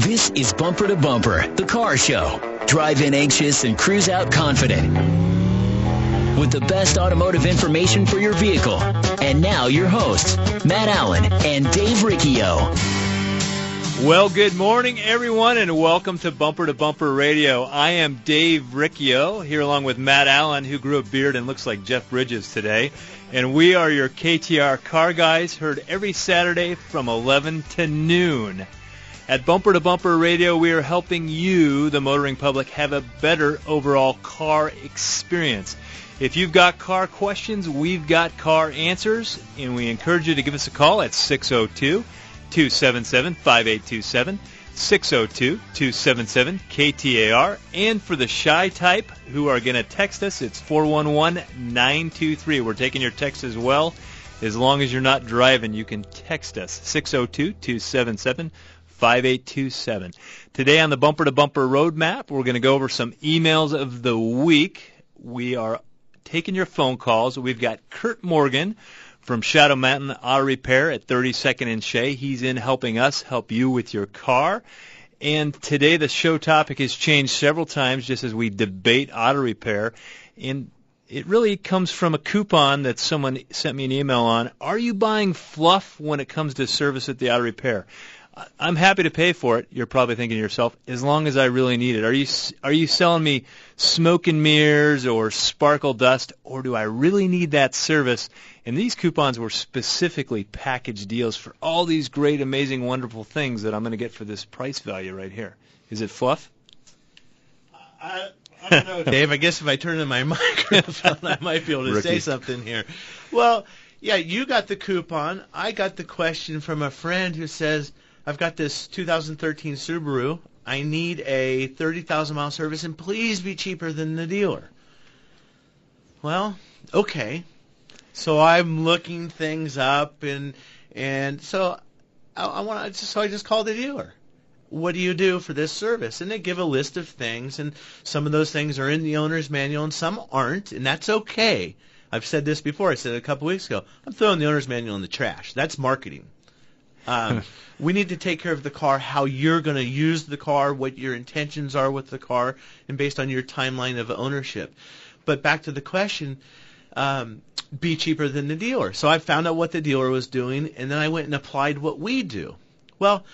This is Bumper to Bumper, the car show. Drive in anxious and cruise out confident. With the best automotive information for your vehicle. And now your hosts, Matt Allen and Dave Riccio. Well, good morning, everyone, and welcome to Bumper Radio. I am Dave Riccio, here along with Matt Allen, who grew a beard and looks like Jeff Bridges today. And we are your KTR car guys, heard every Saturday from 11 to noon. At Bumper to Bumper Radio, we are helping you, the motoring public, have a better overall car experience. If you've got car questions, we've got car answers, and we encourage you to give us a call at 602-277-5827, 602-277-KTAR, and for the shy type who are going to text us, it's 411-923. We're taking your text as well. As long as you're not driving, you can text us, 602-277-5827. Today on the Bumper to Bumper Roadmap, we're going to go over some emails of the week. We are taking your phone calls. We've got Kurt Morgan from Shadow Mountain Auto Repair at 32nd and Shea. He's in helping us help you with your car. And today the show topic has changed several times just as we debate auto repair. And it really comes from a coupon that someone sent me an email on. Are you buying fluff when it comes to service at the auto repair? I'm happy to pay for it. You're probably thinking to yourself, as long as I really need it. Are you selling me smoke and mirrors or sparkle dust, or do I really need that service? And these coupons were specifically package deals for all these great, amazing, wonderful things that I'm going to get for this price value right here. Is it fluff? I don't know, Dave. I guess if I turn on my microphone, I might be able to say something here. Well, yeah, you got the coupon. I got the question from a friend who says, I've got this 2013 Subaru. I need a 30,000-mile service, and please be cheaper than the dealer. Well, okay. So I'm looking things up, and so I just called the dealer. What do you do for this service? And they give a list of things, and some of those things are in the owner's manual, and some aren't, and that's okay. I've said this before. I said it a couple weeks ago. I'm throwing the owner's manual in the trash. That's marketing. We need to take care of the car, how you're going to use the car, what your intentions are with the car, and based on your timeline of ownership. But back to the question, be cheaper than the dealer. So I found out what the dealer was doing, and then I went and applied what we do. Well,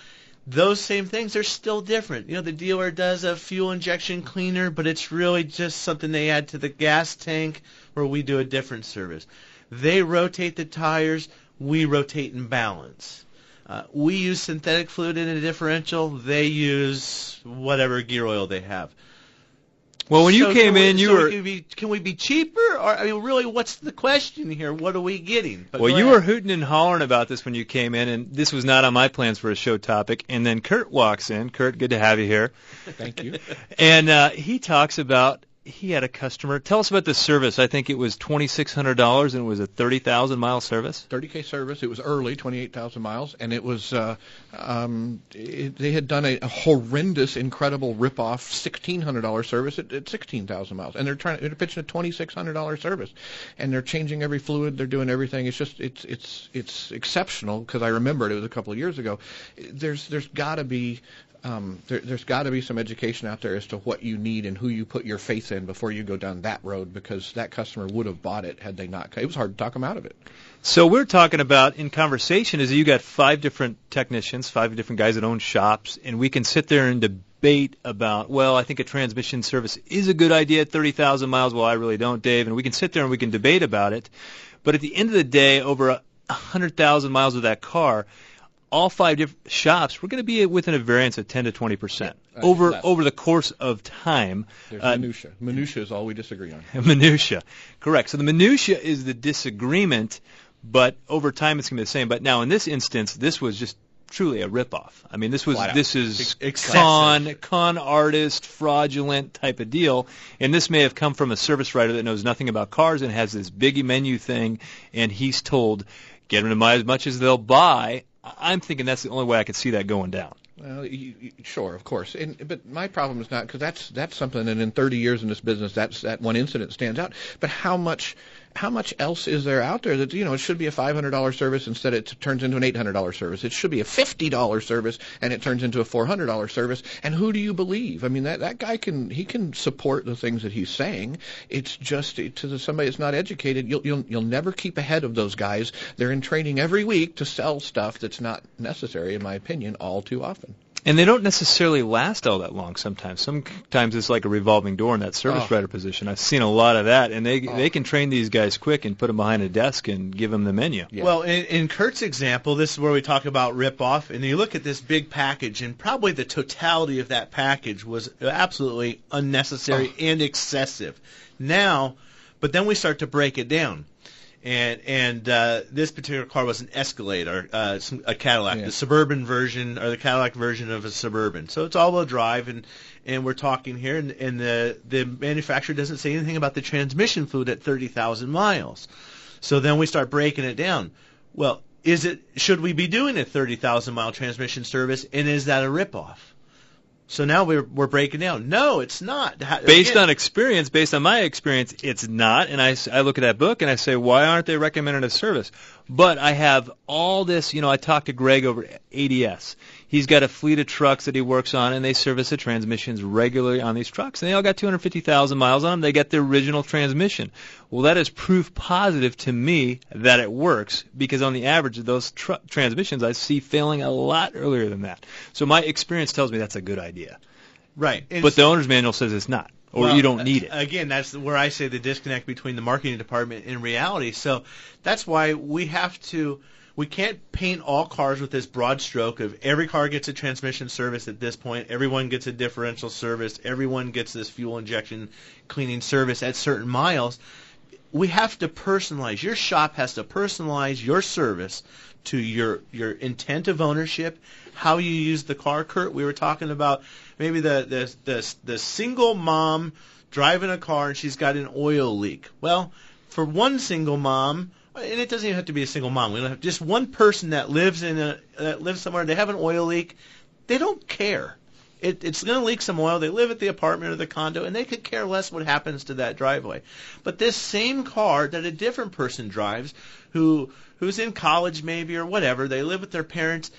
those same things are still different. You know, the dealer does a fuel injection cleaner, but it's really just something they add to the gas tank, where we do a different service. They rotate the tires, we rotate and balance. We use synthetic fluid in a differential. They use whatever gear oil they have. Well, when you came in, Can we be cheaper? Or, I mean, really, what's the question here? What are we getting? Well, you were hooting and hollering about this when you came in, and this was not on my plans for a show topic. And then Kurt walks in. Kurt, good to have you here. Thank you. And he talks about he had a customer. Tell us about the service. I think it was $2,600, and it was a 30,000-mile service. 30K service. It was early, 28,000 miles, and it was they had done a horrendous, incredible rip-off $1,600 service at 16,000 miles, and they're pitching a $2,600 service, and they're changing every fluid. They're doing everything. It's just it's exceptional because I remembered it was a couple of years ago. There's got to be there's got to be some education out there as to what you need and who you put your faith in before you go down that road, because that customer would have bought it had they not. It was hard to talk them out of it. So we're talking about in conversation is you got 5 different technicians, 5 different guys that own shops, and we can sit there and debate about, well, I think a transmission service is a good idea at 30,000 miles. Well, I really don't, Dave. And we can sit there and we can debate about it. But at the end of the day, over 100,000 miles of that car, all 5 different shops, we're going to be within a variance of 10 to 20% over the course of time. There's minutia. Minutia is all we disagree on. Minutia, correct. So the minutia is the disagreement, but over time it's going to be the same. But now in this instance, this was just truly a ripoff. I mean, this is con artist, fraudulent type of deal, and this may have come from a service writer that knows nothing about cars and has this big menu thing, and he's told, get them to buy as much as they'll buy. I'm thinking that's the only way I could see that going down. Well, sure, of course. But my problem is not, because that's something that in 30 years in this business, that one incident stands out. But how much how much else is there out there that, it should be a $500 service instead it turns into an $800 service. It should be a $50 service and it turns into a $400 service. And who do you believe? I mean, that guy can support the things that he's saying. It's just to somebody that's not educated, you'll never keep ahead of those guys. They're in training every week to sell stuff that's not necessary, in my opinion, all too often. And they don't necessarily last all that long sometimes. Sometimes it's like a revolving door in that service writer position. I've seen a lot of that, and they can train these guys quick and put them behind a desk and give them the menu. Yeah. Well, in Kurt's example, this is where we talk about rip-off, and you look at this big package, and probably the totality of that package was absolutely unnecessary and excessive. But then we start to break it down. And this particular car was an Escalade or a Cadillac, the Suburban version or the Cadillac version of a Suburban. So it's all-wheel drive, and we're talking here, and the manufacturer doesn't say anything about the transmission fluid at 30,000 miles. So then we start breaking it down. Well, should we be doing a 30,000-mile transmission service, and is that a ripoff? So now we're breaking down. No, it's not. Based on my experience, it's not. And I look at that book and I say, why aren't they recommending a service? But I have all this, I talked to Greg over ADS. He's got a fleet of trucks that he works on, and they service the transmissions regularly on these trucks. And they all got 250,000 miles on them. They got the original transmission. Well, that is proof positive to me that it works, because on the average of those transmissions, I see failing a lot earlier than that. So my experience tells me that's a good idea. Right. But the owner's manual says it's not. Or you don't need it. Again, that's where I say the disconnect between the marketing department and reality. So that's why we can't paint all cars with this broad stroke of every car gets a transmission service at this point, everyone gets a differential service, everyone gets this fuel injection cleaning service at certain miles. We have to personalize. Your shop has to personalize your service to your intent of ownership, how you use the car. Kurt, we were talking about maybe the single mom driving a car and she's got an oil leak. Well, for one single mom, and it doesn't even have to be a single mom. We don't have just one person that lives somewhere. They have an oil leak. They don't care. It's going to leak some oil. They live at the apartment or the condo, and they could care less what happens to that driveway. But this same car that a different person drives, who's in college maybe or whatever, they live with their parents,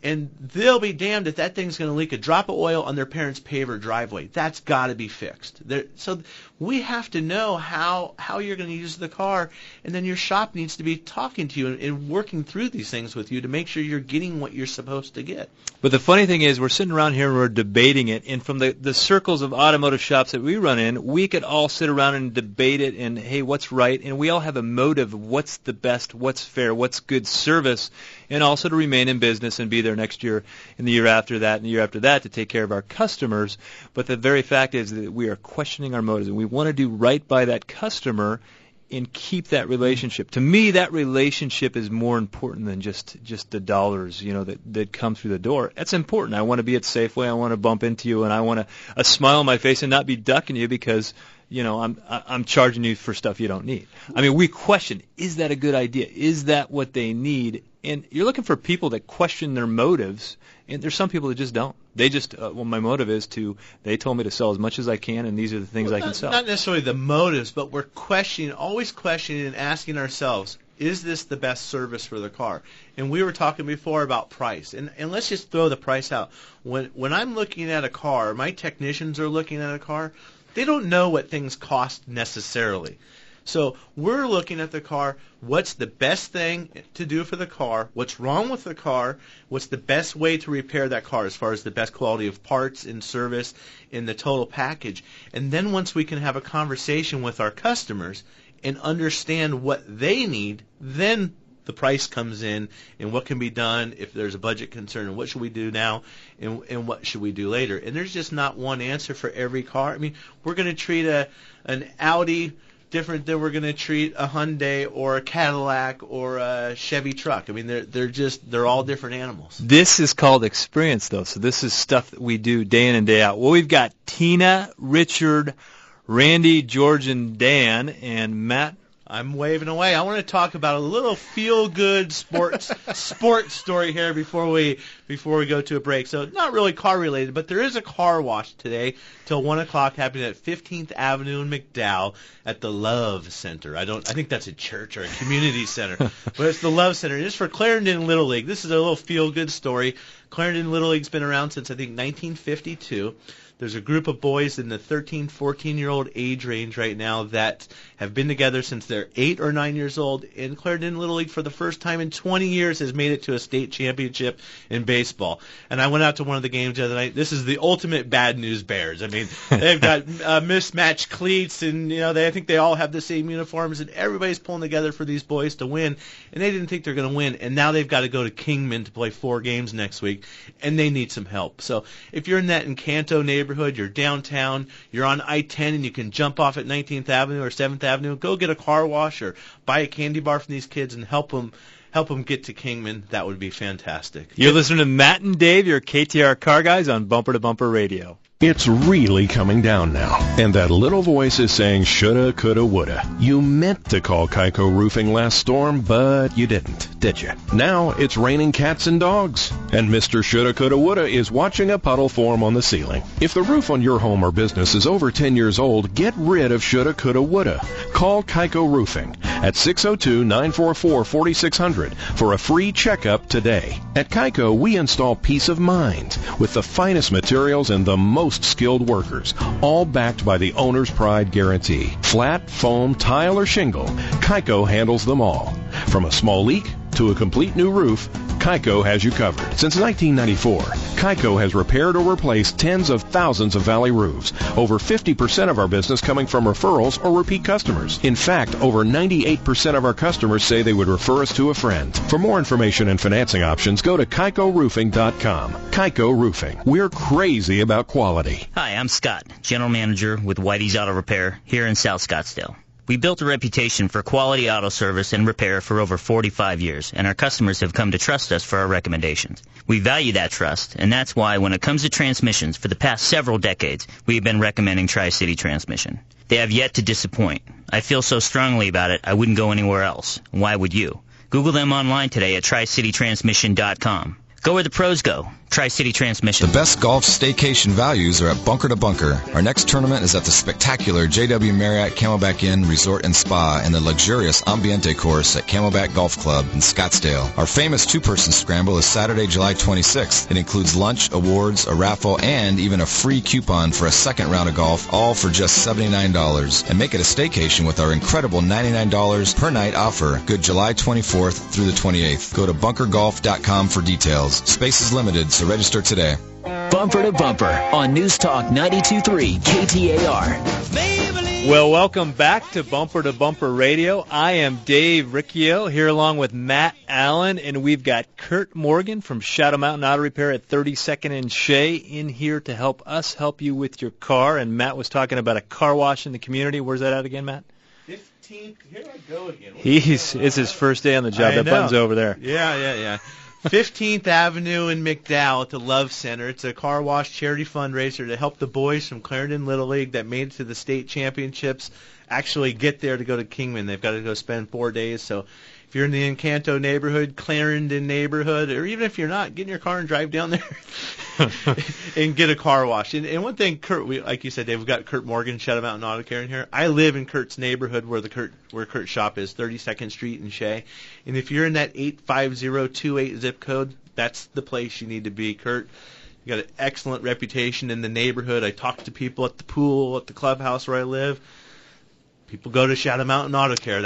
and they'll be damned if that thing's going to leak a drop of oil on their parents' paver driveway. That's got to be fixed. So we have to know how you're going to use the car, and then your shop needs to be talking to you and working through these things with you to make sure you're getting what you're supposed to get. But the funny thing is, we're sitting around here and we're debating it, and from the circles of automotive shops that we run in, we could all sit around and debate it, and hey, what's right? And we all have a motive of what's the best, what's fair, what's good service, and also to remain in business and be there next year and the year after that and the year after that to take care of our customers. But the very fact is that we are questioning our motives, and we want to do right by that customer and keep that relationship. To me, that relationship is more important than just the dollars, that come through the door. That's important. I want to be at Safeway. I want to bump into you, and I want a smile on my face and not be ducking you because I'm charging you for stuff you don't need. I mean, we question, is that a good idea? Is that what they need? And you're looking for people that question their motives, and there's some people that just don't. They just, my motive is they told me to sell as much as I can, and these are the things I can sell. Not necessarily the motives, but we're always questioning and asking ourselves, is this the best service for the car? And we were talking before about price, and let's just throw the price out. When I'm looking at a car, my technicians are looking at a car, they don't know what things cost necessarily. So we're looking at the car, what's the best thing to do for the car, what's wrong with the car, what's the best way to repair that car as far as the best quality of parts and service in the total package. And then once we can have a conversation with our customers and understand what they need, then the price comes in and what can be done if there's a budget concern, and what should we do now and what should we do later. And there's just not one answer for every car. I mean, we're going to treat an Audi different than we're going to treat a Hyundai or a Cadillac or a Chevy truck. I mean, they're all different animals. This is called experience, though. So this is stuff that we do day in and day out. Well, we've got Tina, Richard, Randy, George, and Dan, and Matt. I'm waving away. I want to talk about a little feel-good sports story here before we go to a break. So not really car-related, but there is a car wash today till 1 o'clock happening at 15th Avenue in McDowell at the Love Center. I think that's a church or a community center, but it's the Love Center. It's for Clarendon Little League. This is a little feel-good story. Clarendon Little League's been around since, I think, 1952. There's a group of boys in the 13, 14-year-old age range right now that have been together since they're 8 or 9 years old. And Clarendon Little League, for the first time in 20 years, has made it to a state championship in baseball. And I went out to one of the games the other night. This is the ultimate bad news Bears. I mean, they've got mismatched cleats, and I think they all have the same uniforms, and everybody's pulling together for these boys to win. And they didn't think they're going to win, and now they've got to go to Kingman to play 4 games next week, and they need some help. So if you're in that Encanto neighborhood, you're downtown, you're on I-10, and you can jump off at 19th Avenue or 7th Avenue, go get a car wash or buy a candy bar from these kids and help them get to Kingman. That would be fantastic. You're listening to Matt and Dave, your KTR Car Guys on Bumper to Bumper Radio. It's really coming down now, and that little voice is saying shoulda, coulda, woulda. You meant to call Kaiko Roofing last storm, but you didn't, did you? Now it's raining cats and dogs, and Mr. Shoulda, coulda, woulda is watching a puddle form on the ceiling. If the roof on your home or business is over 10 years old, get rid of shoulda, coulda, woulda. Call Kaiko Roofing at 602-944-4600 for a free checkup today. At Kaiko, we install peace of mind with the finest materials and the most skilled workers, all backed by the owner's pride guarantee. Flat, foam, tile, or shingle, Kaiko handles them all. From a small leak to a complete new roof, Kaiko has you covered. Since 1994, Kaiko has repaired or replaced tens of thousands of valley roofs. Over 50% of our business coming from referrals or repeat customers. In fact, over 98% of our customers say they would refer us to a friend. For more information and financing options, go to KaikoRoofing.com. Kaiko Roofing. We're crazy about quality. Hi, I'm Scott, General Manager with Whitey's Auto Repair here in South Scottsdale. We built a reputation for quality auto service and repair for over 45 years, and our customers have come to trust us for our recommendations. We value that trust, and that's why when it comes to transmissions, for the past several decades, we have been recommending Tri-City Transmission. They have yet to disappoint. I feel so strongly about it, I wouldn't go anywhere else. Why would you? Google them online today at TriCityTransmission.com. Go where the pros go. Tri-City Transmission. The best golf staycation values are at Bunker to Bunker. Our next tournament is at the spectacular JW Marriott Camelback Inn Resort and Spa and the luxurious Ambiente course at Camelback Golf Club in Scottsdale. Our famous two-person scramble is Saturday, July 26th. It includes lunch, awards, a raffle, and even a free coupon for a second round of golf, all for just $79. And make it a staycation with our incredible $99 per night offer, good July 24th through the 28th. Go to bunkergolf.com for details. Space is limited, so register today. Bumper to Bumper on News Talk 92.3 KTAR. Well, welcome back to Bumper Radio. I am Dave Riccio here along with Matt Allen, and we've got Kurt Morgan from Shadow Mountain Auto Repair at 32nd and Shea in here to help us help you with your car. And Matt was talking about a car wash in the community. Where's that at again, Matt? 15th. Here I go again. It's his first day on the job. That button's over there. Yeah. 15th Avenue in McDowell at the Love Center. It's a car wash charity fundraiser to help the boys from Clarendon Little League that made it to the state championships actually get there to go to Kingman. They've got to go spend 4 days. So if you're in the Encanto neighborhood, Clarendon neighborhood, or even if you're not, get in your car and drive down there and get a car wash. And one thing, Kurt, like you said, Dave, we've got Kurt Morgan, Shadow Mountain Auto Care in here. I live in Kurt's neighborhood where Kurt's shop is, 32nd Street in Shea. And if you're in that 85028 zip code, that's the place you need to be, Kurt. You got an excellent reputation in the neighborhood. I talk to people at the pool, at the clubhouse where I live. People go to Shadow Mountain Auto Care.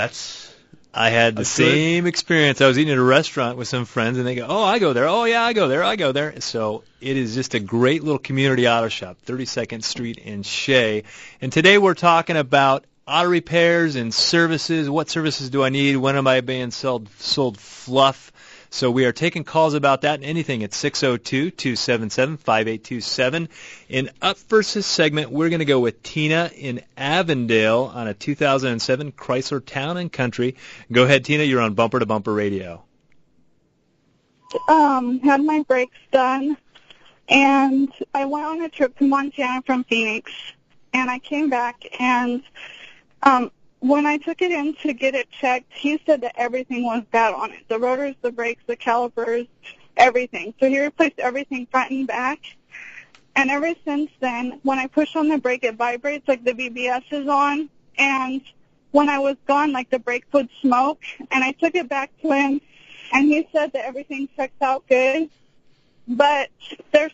I had the same experience. I was eating at a restaurant with some friends, and they go, "Oh, I go there. Oh, yeah, I go there." So it is just a great little community auto shop, 32nd Street in Shea. And today we're talking about auto repairs and services. What services do I need? When am I being sold fluff? So we are taking calls about that and anything at 602-277-5827. And up first this segment, we're going to go with Tina in Avondale on a 2007 Chrysler Town and Country. Go ahead, Tina. You're on Bumper to Bumper Radio. Had my brakes done, and I went on a trip to Montana from Phoenix, and I came back, and when I took it in to get it checked, he said that everything was bad on it. The rotors, the brakes, the calipers, everything. So he replaced everything front and back. And ever since then, when I push on the brake, it vibrates like the BBS is on. And when I was gone, like the brakes would smoke. And I took it back to him, and he said that everything checks out good. But there's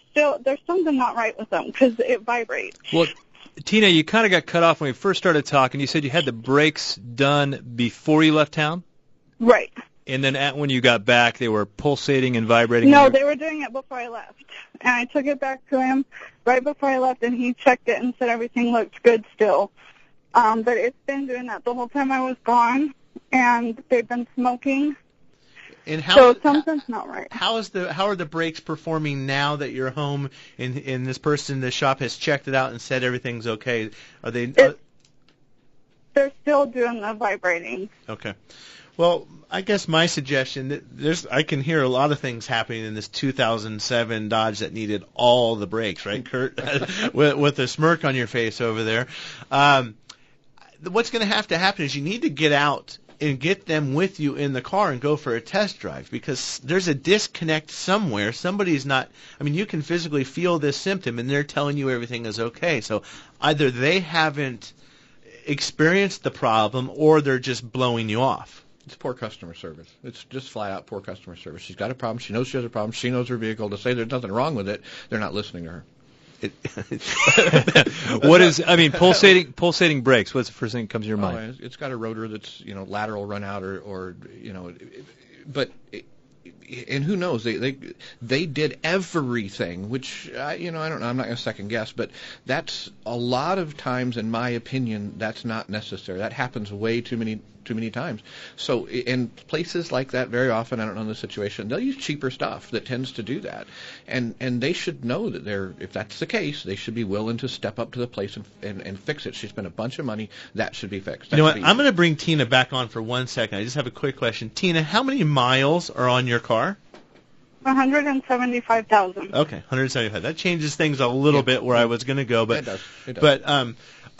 something not right with them because it vibrates. Well, Tina, you kind of got cut off when we first started talking. You said you had the brakes done before you left town? Right. And then when you got back, they were pulsating and vibrating? No, they were doing it before I left. And I took it back to him right before I left, and he checked it and said everything looked good still. But it's been doing that the whole time I was gone, and they've been smoking. And so something's not right. How are the brakes performing now that you're home and this person in the shop has checked it out and said everything's okay? Are they? They're still doing the vibrating. Okay. Well, I guess my suggestion, I can hear a lot of things happening in this 2007 Dodge that needed all the brakes, right, Kurt? with a smirk on your face over there. What's going to happen is you need to get out and get them with you in the car and go for a test drive, because there's a disconnect somewhere. Somebody's not, you can physically feel this symptom and they're telling you everything is okay. So either they haven't experienced the problem or they're just blowing you off. It's poor customer service. It's just flat out poor customer service. She's got a problem. She knows she has a problem. She knows her vehicle. To say there's nothing wrong with it, they're not listening to her. Pulsating brakes? What's the first thing that comes to your mind? It's got a rotor that's lateral run out or but. And who knows? They did everything, which I don't know. I'm not going to second guess, but that's a lot of times, in my opinion, that's not necessary. That happens way too many times. So in places like that, very often, I don't know the situation, they'll use cheaper stuff that tends to do that, and they should know that if that's the case, they should be willing to step up to the place and fix it. She spent a bunch of money. That should be fixed. You know what? I'm going to bring Tina back on for 1 second. I just have a quick question. Tina, how many miles are on your car? 175,000. Okay, 175. That changes things a little bit where I was going to go, but it does. But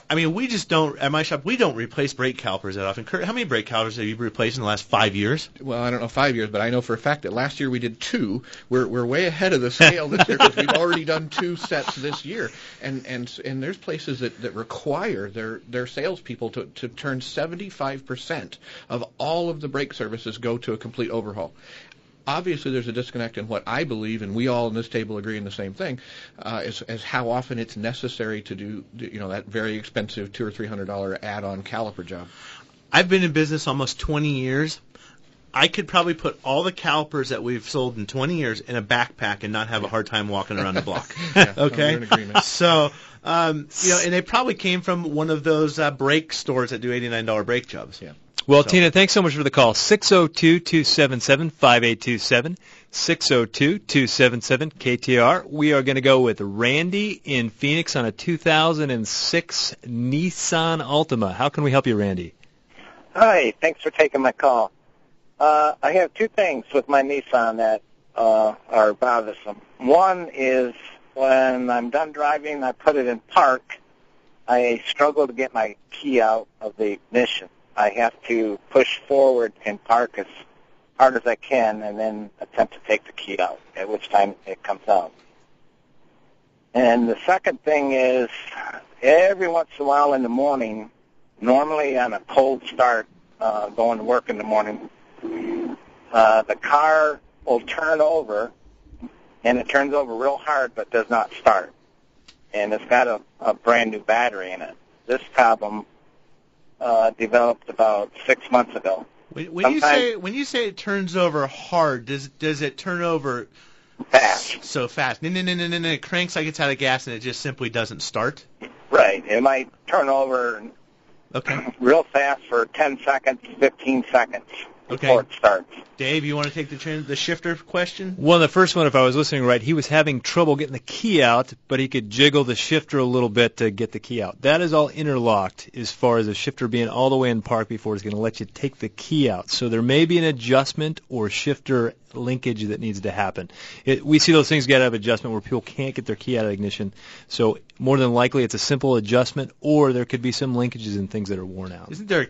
we just don't, at my shop, we don't replace brake calipers that often. Kurt, how many brake calipers have you replaced in the last 5 years? Well, I don't know 5 years, but I know for a fact that last year we did 2. We're way ahead of the scale this year because we've already done 2 sets this year. And there's places that require their salespeople to turn 75% of all of the brake services go to a complete overhaul. Obviously, there's a disconnect in what I believe, and we all in this table agree in the same thing, as how often it's necessary to do that very expensive $200 or $300 add-on caliper job. I've been in business almost 20 years. I could probably put all the calipers that we've sold in 20 years in a backpack and not have a hard time walking around the block. Yeah, okay? We're in agreement. So, and they probably came from one of those brake stores that do $89 brake jobs. Yeah. Well, Tina, thanks so much for the call. 602-277-5827, 602-277-KTR. We are going to go with Randy in Phoenix on a 2006 Nissan Altima. How can we help you, Randy? Hi, thanks for taking my call. I have 2 things with my Nissan that are bothersome. One is when I'm done driving, I put it in park, I struggle to get my key out of the ignition. I have to push forward and park as hard as I can and then attempt to take the key out, at which time it comes out. And the second thing is, every once in a while in the morning, normally on a cold start, going to work in the morning, the car will turn over, and it turns over real hard but does not start. And it's got a brand new battery in it. This problem developed about 6 months ago. When you say it turns over hard, does it turn over fast? So fast? No. It cranks like it's out of gas and it just simply doesn't start? Right. It might turn over real fast for 10 seconds, 15 seconds before it starts. Dave, you want to take the shifter question? Well, the first one, if I was listening right, he was having trouble getting the key out, but he could jiggle the shifter a little bit to get the key out. That is all interlocked as far as the shifter being all the way in park before it's going to let you take the key out. So there may be an adjustment or shifter linkage that needs to happen. We see those things get out of adjustment where people can't get their key out of ignition. So more than likely it's a simple adjustment, or there could be some linkages and things that are worn out. Isn't there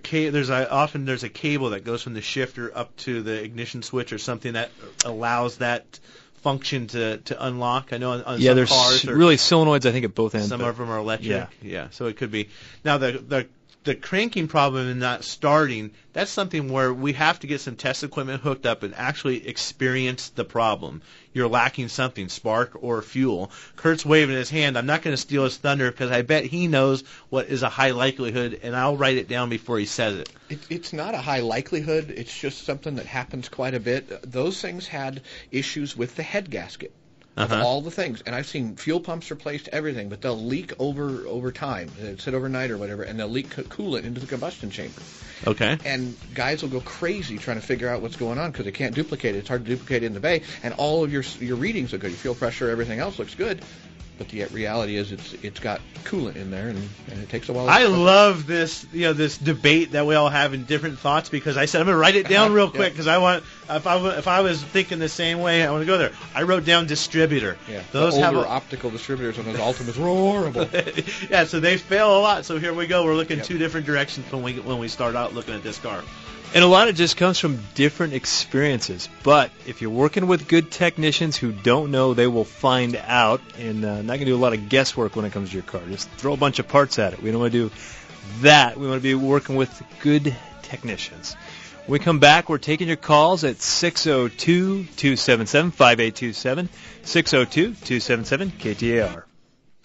often there's a cable that goes from the shifter up to the ignition switch or something that allows that function to unlock? I know on some there's cars really solenoids, I think, at both ends. Some of them are electric. Yeah, so it could be. Now the cranking problem and not starting, that's something where we have to get some test equipment hooked up and actually experience the problem. You're lacking something, spark or fuel. Kurt's waving his hand. I'm not going to steal his thunder because I bet he knows what is a high likelihood, and I'll write it down before he says it. It's not a high likelihood. It's just something that happens quite a bit. Those things had issues with the head gasket. Of all the things, and I've seen fuel pumps replaced, everything, but they'll leak over time. They'll sit overnight or whatever, and they'll leak coolant into the combustion chamber. Okay. And guys will go crazy trying to figure out what's going on because they can't duplicate it. It's hard to duplicate it in the bay, and all of your readings are good. Your fuel pressure, everything else looks good. But the reality is it's got coolant in there, and it takes a while. I love this debate that we all have in different thoughts, because I said I'm going to write it down real quick because I want, if I was thinking the same way, I want to go there. I wrote down distributor. Yeah, those the older optical distributors on those Altimas were horrible. Yeah, so they fail a lot. So here we go. We're looking two different directions when we start out looking at this car. And a lot of it just comes from different experiences. But if you're working with good technicians who don't know, they will find out, and not going to do a lot of guesswork when it comes to your car. Just throw a bunch of parts at it. We don't want to do that. We want to be working with good technicians. When we come back, we're taking your calls at 602-277-5827, 602-277-KTAR.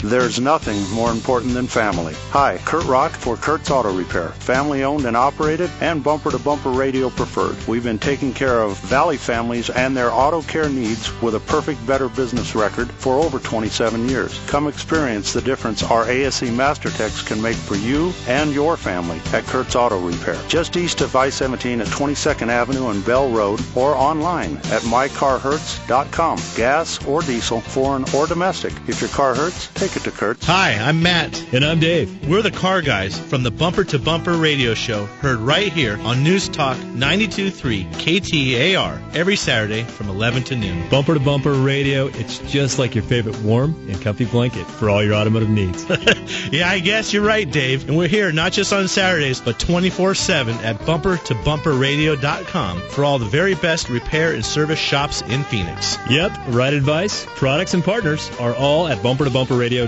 There's nothing more important than family. Hi, Kurt Rock for Kurt's Auto Repair. Family owned and operated and bumper-to-bumper radio preferred. We've been taking care of Valley families and their auto care needs with a perfect Better Business record for over 27 years. Come experience the difference our ASE Master Techs can make for you and your family at Kurt's Auto Repair. Just east of I-17 at 22nd Avenue and Bell Road, or online at mycarhurts.com. Gas or diesel, foreign or domestic. If your car hurts, take it to Kurt's. Hi, I'm Matt. And I'm Dave. We're the car guys from the Bumper to Bumper radio show, heard right here on News Talk 92.3 KTAR every Saturday from 11 to noon. Bumper to Bumper radio, it's just like your favorite warm and comfy blanket for all your automotive needs. Yeah, I guess you're right, Dave. And we're here not just on Saturdays, but 24/7 at bumpertobumperradio.com for all the very best repair and service shops in Phoenix. Yep, right advice, products, and partners are all at bumpertobumperradio.com.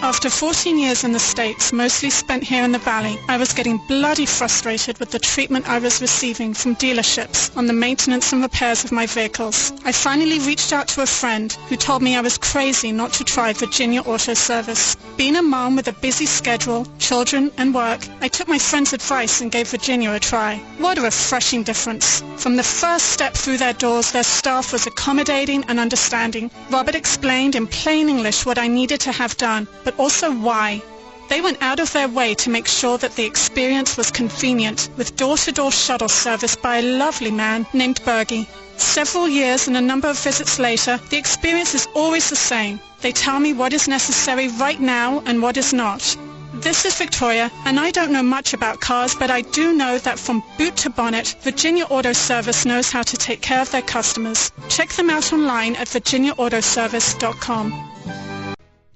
After 14 years in the States, mostly spent here in the Valley, I was getting bloody frustrated with the treatment I was receiving from dealerships on the maintenance and repairs of my vehicles. I finally reached out to a friend who told me I was crazy not to try Virginia Auto Service. Being a mom with a busy schedule, children, and work, I took my friend's advice and gave Virginia a try. What a refreshing difference. From the first step through their doors, their staff was accommodating and understanding. Robert explained in plain English what I needed to have done, but also why. They went out of their way to make sure that the experience was convenient, with door-to-door shuttle service by a lovely man named Bergie. Several years and a number of visits later, the experience is always the same. They tell me what is necessary right now and what is not. This is Victoria, and I don't know much about cars, but I do know that from boot to bonnet, Virginia Auto Service knows how to take care of their customers. Check them out online at virginiaautoservice.com.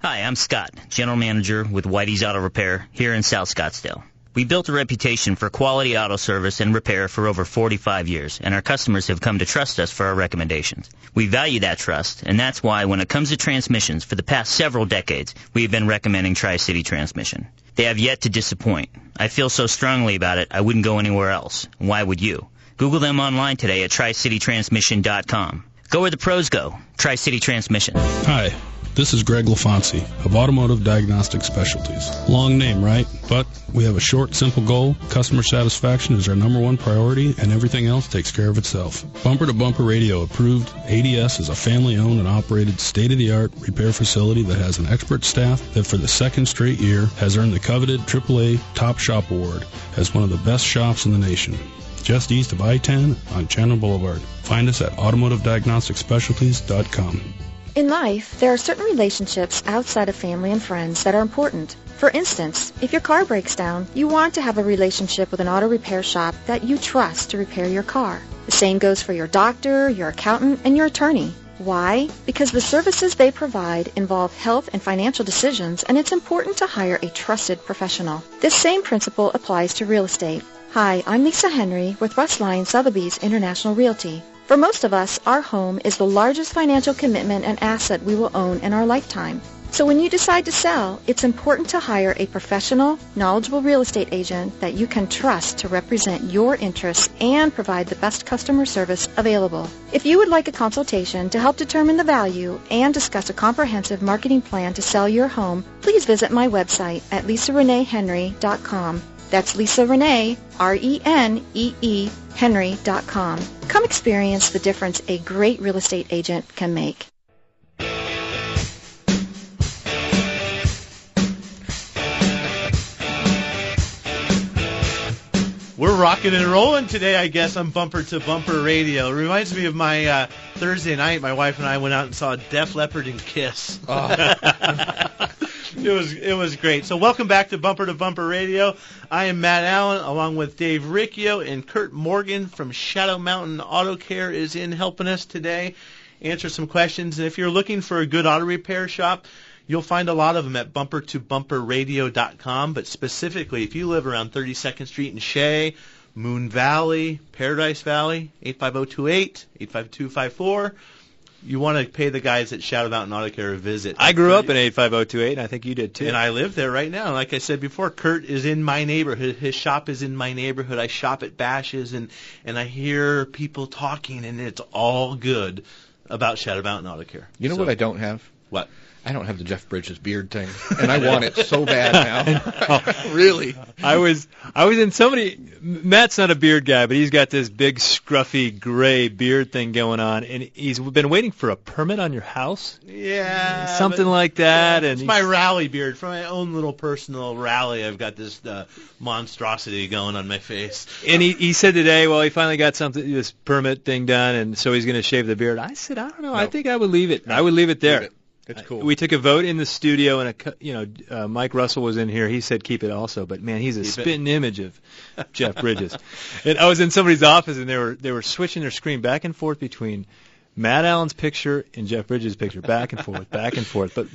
Hi, I'm Scott, General Manager with Whitey's Auto Repair here in South Scottsdale. We built a reputation for quality auto service and repair for over 45 years, and our customers have come to trust us for our recommendations. We value that trust, and that's why when it comes to transmissions, for the past several decades, we have been recommending Tri-City Transmission. They have yet to disappoint. I feel so strongly about it, I wouldn't go anywhere else. Why would you? Google them online today at tricitytransmission.com. Go where the pros go. Tri-City Transmission. Hi. This is Greg LaFonsi of Automotive Diagnostic Specialties. Long name, right? But we have a short, simple goal. Customer satisfaction is our number one priority, and everything else takes care of itself. Bumper to Bumper Radio approved. ADS is a family-owned and operated state-of-the-art repair facility that has an expert staff that for the second straight year has earned the coveted AAA Top Shop Award as one of the best shops in the nation. Just east of I-10 on Chandler Boulevard. Find us at automotivediagnosticspecialties.com. In life, there are certain relationships outside of family and friends that are important. For instance, if your car breaks down, you want to have a relationship with an auto repair shop that you trust to repair your car. The same goes for your doctor, your accountant, and your attorney. Why? Because the services they provide involve health and financial decisions, and it's important to hire a trusted professional. This same principle applies to real estate. Hi, I'm Lisa Henry with Russ Lyon Sotheby's International Realty. For most of us, our home is the largest financial commitment and asset we will own in our lifetime. So when you decide to sell, it's important to hire a professional, knowledgeable real estate agent that you can trust to represent your interests and provide the best customer service available. If you would like a consultation to help determine the value and discuss a comprehensive marketing plan to sell your home, please visit my website at lisareneehenry.com. That's Lisa Renee, R-E-N-E-E, Henry.com. Come experience the difference a great real estate agent can make. We're rocking and rolling today, I guess, on Bumper to Bumper Radio. It reminds me of my Thursday night. My wife and I went out and saw Def Leppard and Kiss. Oh. It was great. So welcome back to Bumper Radio. I am Matt Allen, along with Dave Riccio, and Kurt Morgan from Shadow Mountain Auto Care is in helping us today, answer some questions. And if you're looking for a good auto repair shop, you'll find a lot of them at bumpertobumperradio.com, but specifically, if you live around 32nd Street in Shea, Moon Valley, Paradise Valley, 85028, 85254, you want to pay the guys at Shadow Mountain Auto Care a visit. I grew up in 85028, and I think you did too. And I live there right now. Like I said before, Kurt is in my neighborhood. His shop is in my neighborhood. I shop at Bash's, and I hear people talking, and it's all good about Shadow Mountain Auto Care. You know what I don't have? What? I don't have the Jeff Bridges beard thing, and I want it so bad now. Really. I was in somebody. Matt's not a beard guy, but he's got this big scruffy gray beard thing going on, and he's been waiting for a permit on your house. Yeah, something like that. Yeah, it's my rally beard from my own little personal rally. I've got this monstrosity going on my face. And he said today, well, he finally got this permit thing done, and so he's going to shave the beard. I said, I don't know. No. I think I would leave it. No. I would leave it there. Leave it. It's cool. We took a vote in the studio, and Mike Russell was in here. He said keep it also, but man, he's a spitting image of Jeff Bridges. And I was in somebody's office, and they were switching their screen back and forth between Matt Allen's picture and Jeff Bridges' picture, back and forth.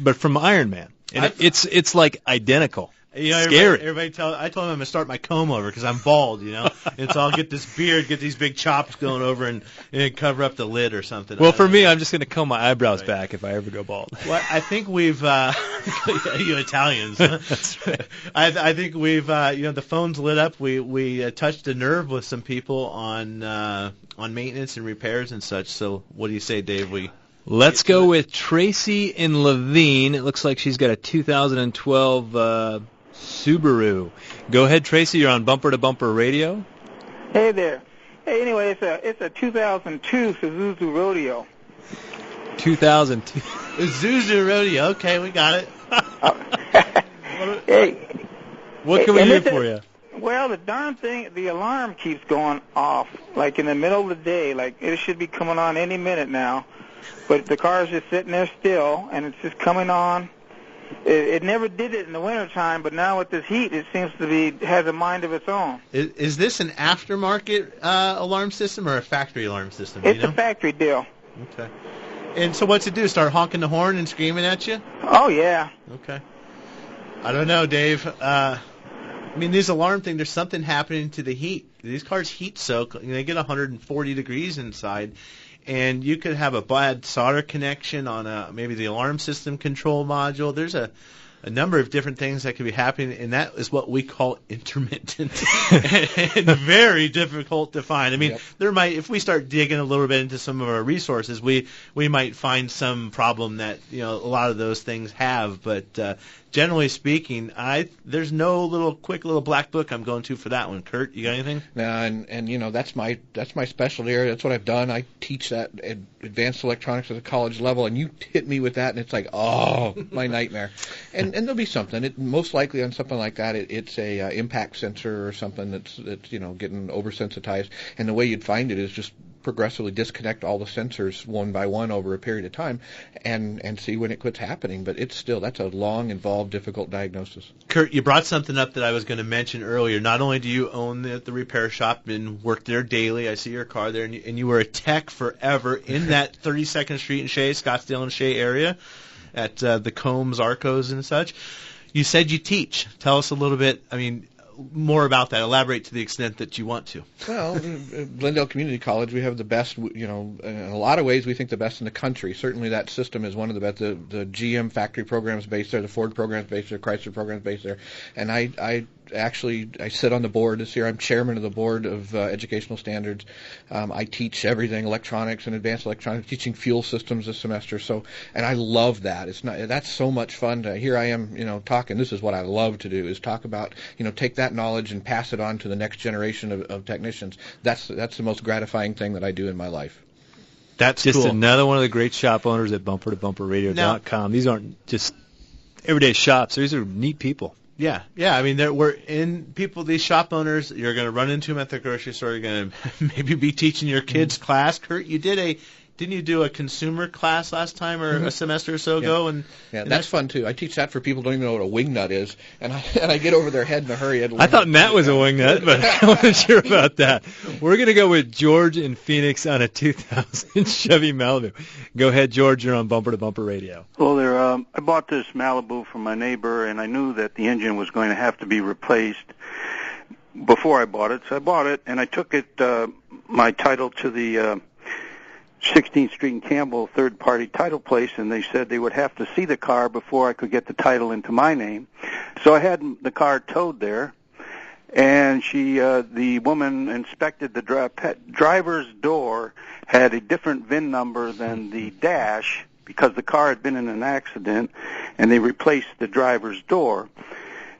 But from Iron Man, and it's like identical. You know, scary. I told him I'm going to start my comb over because I'm bald, you know. And so I'll get this beard, get these big chops going over and cover up the lid or something. Well, for me, I'm just going to comb my eyebrows back if I ever go bald. Well, I think we've, you Italians, huh? That's right. I think we've, the phone's lit up. We touched a nerve with some people on maintenance and repairs and such. So what do you say, Dave? Let's go with Tracy in Levine. It looks like she's got a 2012 Subaru. Go ahead, Tracy. You're on Bumper to Bumper Radio. Hey there. Hey, anyway, it's a 2002 Isuzu Rodeo. 2002 Isuzu Rodeo. Okay, we got it. Hey. What can we do for you? Well, the darn thing, the alarm keeps going off, like in the middle of the day. Like it should be coming on any minute now, but the car's just sitting there still, and it's just coming on. It never did it in the wintertime, but now with this heat, it seems to has a mind of its own. Is this an aftermarket alarm system or a factory alarm system? It's a factory deal. Okay. And so what's it do? Start honking the horn and screaming at you? Oh, yeah. Okay. I don't know, Dave. I mean, this alarm thing, there's something happening to the heat. These cars heat soak. They get 140 degrees inside. And you could have a bad solder connection on maybe the alarm system control module. There's a number of different things that could be happening, and that is what we call intermittent and very difficult to find. I mean, there might, if we start digging a little bit into some of our resources, we might find some problem that a lot of those things have. But generally speaking, there's no quick little black book I'm going to for that one. Kurt, you got anything? No, and that's my specialty area. That's what I've done. I teach that advanced electronics at the college level, and you hit me with that, and it's like, oh, my nightmare. And there'll be something. Most likely on something like that, it's a impact sensor or something that's getting oversensitized. And the way you'd find it is just progressively disconnect all the sensors one by one over a period of time and see when it quits happening. But that's a long, involved, difficult diagnosis. Kurt, you brought something up that I was going to mention earlier. Not only do you own the repair shop and work there daily, I see your car there, and you were a tech forever in that 32nd Street and Shea, Scottsdale and Shea area at the Combs, Arcos, and such. You said you teach. Tell us a little bit, more about that. Elaborate to the extent that you want to. Well, Glendale Community College, we have the best, in a lot of ways we think the best in the country. Certainly that system is one of the best. The GM factory programs based there, the Ford programs based there, Chrysler programs based there. And I sit on the board this year. I'm chairman of the board of educational standards. I teach everything, electronics and advanced electronics, teaching fuel systems this semester. And I love that. That's so much fun. Here I am, talking. This is what I love to do, is talk about, take that knowledge and pass it on to the next generation of technicians. That's the most gratifying thing that I do in my life. That's just cool. Another one of the great shop owners at bumpertobumperradio.com. These aren't just everyday shops. These are neat people. Yeah. These shop owners, you're going to run into them at the grocery store. You're going to maybe be teaching your kids class. Kurt, didn't you do a consumer class last time or a semester or so ago? And that's fun too. I teach that for people who don't even know what a wing nut is, and I get over their head in a hurry. I thought Matt was a wing nut, but I wasn't sure about that. We're going to go with George in Phoenix on a 2000 Chevy Malibu. Go ahead, George. You're on Bumper to Bumper Radio. Well, I bought this Malibu from my neighbor, and I knew that the engine was going to have to be replaced before I bought it. So I bought it, and I took it, my title to the 16th Street and Campbell third-party title place, and they said they would have to see the car before I could get the title into my name. So I had the car towed there, and the woman inspected the driver's door, had a different VIN number than the dash because the car had been in an accident, and they replaced the driver's door.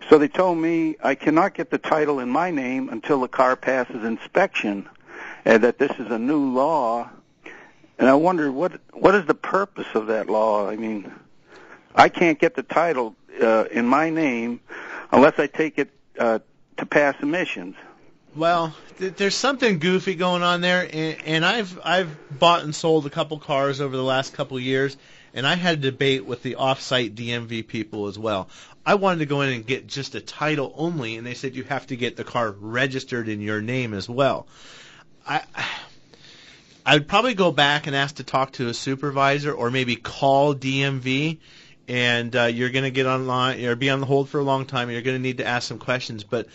So they told me I cannot get the title in my name until the car passes inspection, and that this is a new law. And I wonder, what is the purpose of that law? I can't get the title in my name unless I take it to pass emissions. Well, there's something goofy going on there, and I've bought and sold a couple cars over the last couple of years, and I had a debate with the off-site DMV people as well. I wanted to go in and get just a title only, and they said you have to get the car registered in your name as well. I would probably go back and ask to talk to a supervisor or maybe call DMV, and you're going to get online or be on the hold for a long time, and you're going to need to ask some questions. But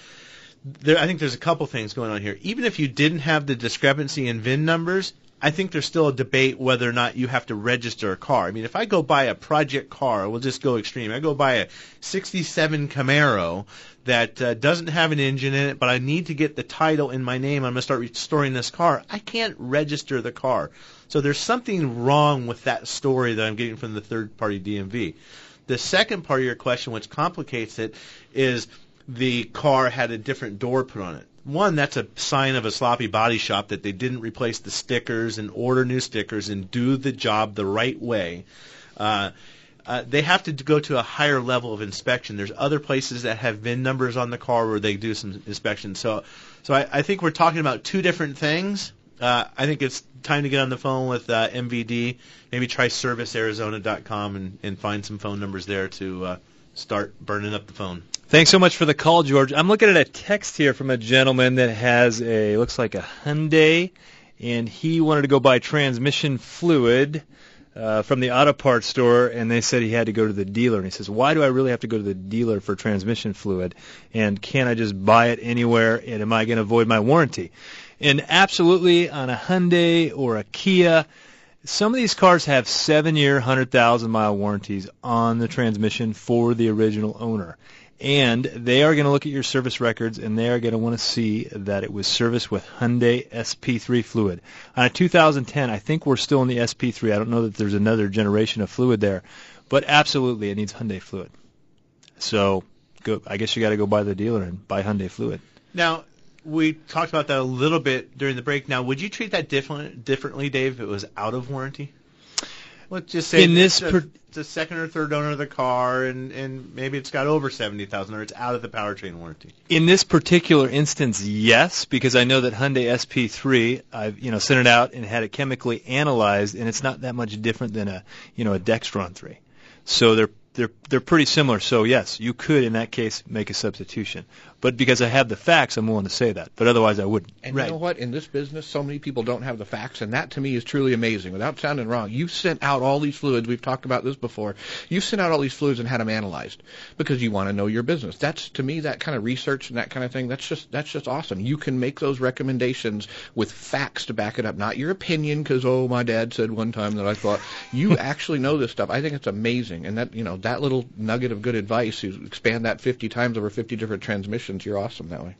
I think there's a couple things going on here. Even if you didn't have the discrepancy in VIN numbers, I think there's still a debate whether or not you have to register a car. If I go buy a project car, we'll just go extreme. I go buy a 67 Camaro that doesn't have an engine in it, but I need to get the title in my name. I'm going to start restoring this car. I can't register the car. So there's something wrong with that story that I'm getting from the third-party DMV. The second part of your question, which complicates it, is the car had a different door put on it. One, that's a sign of a sloppy body shop that they didn't replace the stickers and order new stickers and do the job the right way. They have to go to a higher level of inspection. There's other places that have VIN numbers on the car where they do some inspection. So I think we're talking about two different things. I think it's time to get on the phone with MVD. Maybe try servicearizona.com and find some phone numbers there to start burning up the phone. Thanks so much for the call, George. I'm looking at a text here from a gentleman that has looks like a Hyundai, and he wanted to go buy transmission fluid from the auto parts store, and they said he had to go to the dealer. And he says, why do I really have to go to the dealer for transmission fluid? And can't I just buy it anywhere, and am I going to avoid my warranty? And absolutely, on a Hyundai or a Kia, some of these cars have 7-year, 100,000-mile warranties on the transmission for the original owner. And they are going to look at your service records, and they are going to want to see that it was serviced with Hyundai SP3 fluid. On a 2010, I think we're still in the SP3. I don't know that there's another generation of fluid there, but absolutely it needs Hyundai fluid. So I guess you got to go by the dealer and buy Hyundai fluid. Now, we talked about that a little bit during the break. Now, would you treat that differently, Dave, if it was out of warranty? let's just say in this it's a second or third owner of the car, and maybe it's got over 70,000, or it's out of the powertrain warranty. In this particular instance, yes, because I know that Hyundai SP3, I've sent it out and had it chemically analyzed, and it's not that much different than a Dextron 3. So they're pretty similar. So yes, you could in that case make a substitution. But because I have the facts, I'm willing to say that. But otherwise, I wouldn't. And you know what? In this business, so many people don't have the facts, and that to me is truly amazing. Without sounding wrong, you've sent out all these fluids. We've talked about this before. You've sent out all these fluids and had them analyzed because you want to know your business. That's, to me, that kind of research and that kind of thing. That's just awesome. You can make those recommendations with facts to back it up, not your opinion. Because my dad said one time that I thought. You actually know this stuff. I think it's amazing, and that that little nugget of good advice. You expand that 50 times over 50 different transmissions. You're awesome that way.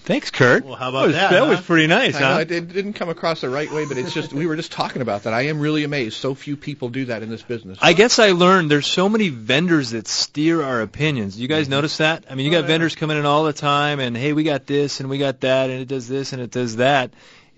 Thanks, Kurt. Well, how about that? That was pretty nice, huh? It didn't come across the right way, but it's just we were just talking about that. I am really amazed. So few people do that in this business. I guess I learned there's so many vendors that steer our opinions. You guys notice that? I mean, you got vendors coming in all the time, and hey, we got this and we got that, and it does this and it does that.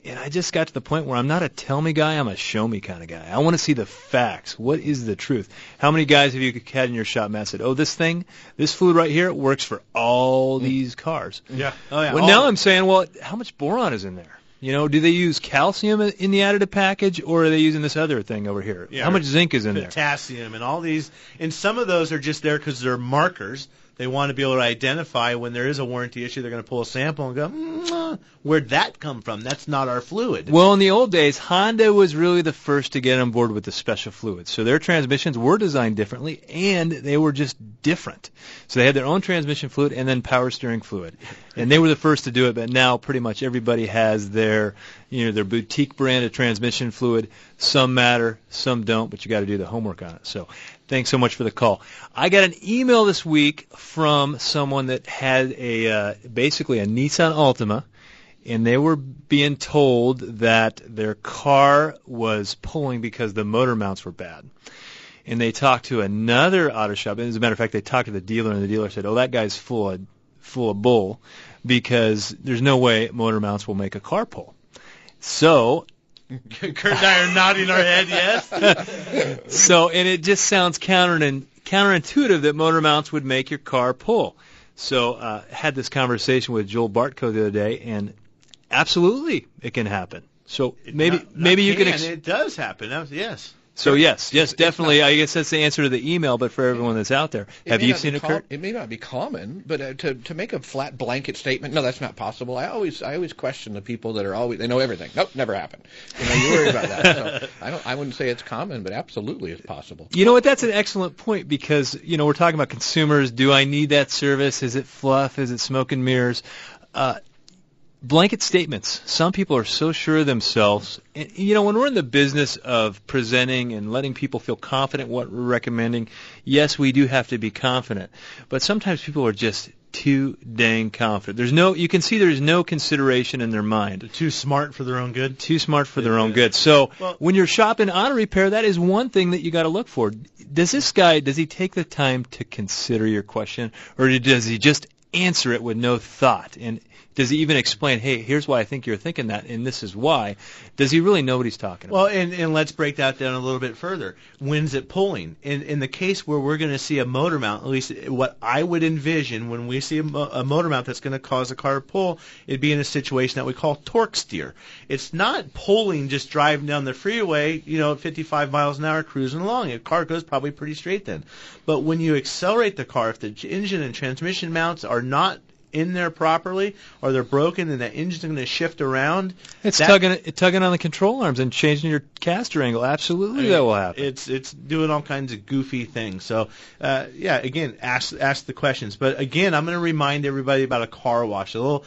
And I just got to the point where I'm not a tell me guy, I'm a show me kind of guy. I want to see the facts. What is the truth? How many guys have you had in your shop, Matt, said, this fluid right here works for all these cars? Yeah. Oh, yeah. Well, now I'm saying, how much boron is in there? Do they use calcium in the additive package, or are they using this other thing over here? Yeah, how much zinc is in there? Potassium and all these. And some of those are just there because they're markers. They want to be able to identify when there is a warranty issue. They're going to pull a sample and go, where'd that come from? That's not our fluid. Well, in the old days, Honda was really the first to get on board with the special fluids. So their transmissions were designed differently, and they were just different. So they had their own transmission fluid and then power steering fluid. And they were the first to do it, but now pretty much everybody has their boutique brand of transmission fluid. Some matter, some don't, but you got to do the homework on it. So thanks so much for the call. I got an email this week from someone that had basically a Nissan Altima, and they were being told that their car was pulling because the motor mounts were bad. And they talked to another auto shop. And as a matter of fact, they talked to the dealer, and the dealer said, that guy's full of bull, because there's no way motor mounts will make a car pull. So Kurt and I are nodding our head, yes. So, and it just sounds counterintuitive that motor mounts would make your car pull. So, had this conversation with Joel Bartko the other day, and absolutely it can happen. So maybe you can. It does happen. Yes. So yes, definitely. I guess that's the answer to the email. But for everyone that's out there, have you seen it, Kurt? It may not be common, but to make a flat blanket statement, no, that's not possible. I always question the people that are they know everything. Nope, never happened. You worry about that. So I wouldn't say it's common, but absolutely it's possible. You know what? That's an excellent point, because we're talking about consumers. Do I need that service? Is it fluff? Is it smoke and mirrors? Blanket statements. Some people are so sure of themselves. And, when we're in the business of presenting and letting people feel confident what we're recommending, yes, we do have to be confident. But sometimes people are just too dang confident. You can see there's no consideration in their mind. They're too smart for their own good. Too smart for their own good. So when you're shopping auto repair, that is one thing that you got to look for. Does he take the time to consider your question, or does he just answer it with no thought? And does he even explain, hey, here's why I think you're thinking that, and this is why? Does he really know what he's talking about? Well, and let's break that down a little bit further. When's it pulling? In the case where we're going to see a motor mount, at least what I would envision when we see a motor mount that's going to cause a car to pull, it'd be in a situation that we call torque steer. It's not pulling just driving down the freeway, at 55 miles an hour cruising along. A car goes probably pretty straight then. But when you accelerate the car, if the engine and transmission mounts are not in there properly, or they're broken, and that engine's going to shift around. It's tugging on the control arms and changing your caster angle. Absolutely, that will happen. It's doing all kinds of goofy things. So, again, ask the questions. But again, I'm going to remind everybody about a car wash, a little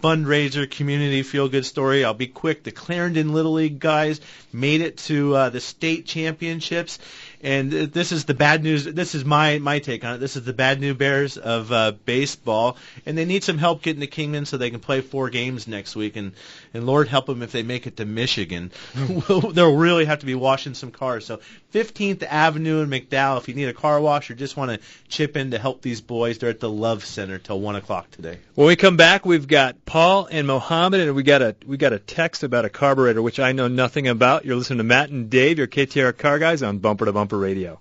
fundraiser, community feel-good story. I'll be quick. The Clarendon Little League guys made it to the state championships. And this is the bad news. This is my take on it. This is the bad news bears of baseball, and they need some help getting to Kingman so they can play 4 games next week. And Lord help them if they make it to Michigan. They'll really have to be washing some cars. So 15th Avenue in McDowell, if you need a car wash or just want to chip in to help these boys, they're at the Love Center till 1 o'clock today. When we come back, we've got Paul and Mohammed, and we got a text about a carburetor, which I know nothing about. You're listening to Matt and Dave, your KTR Car Guys on Bumper to Bumper Radio.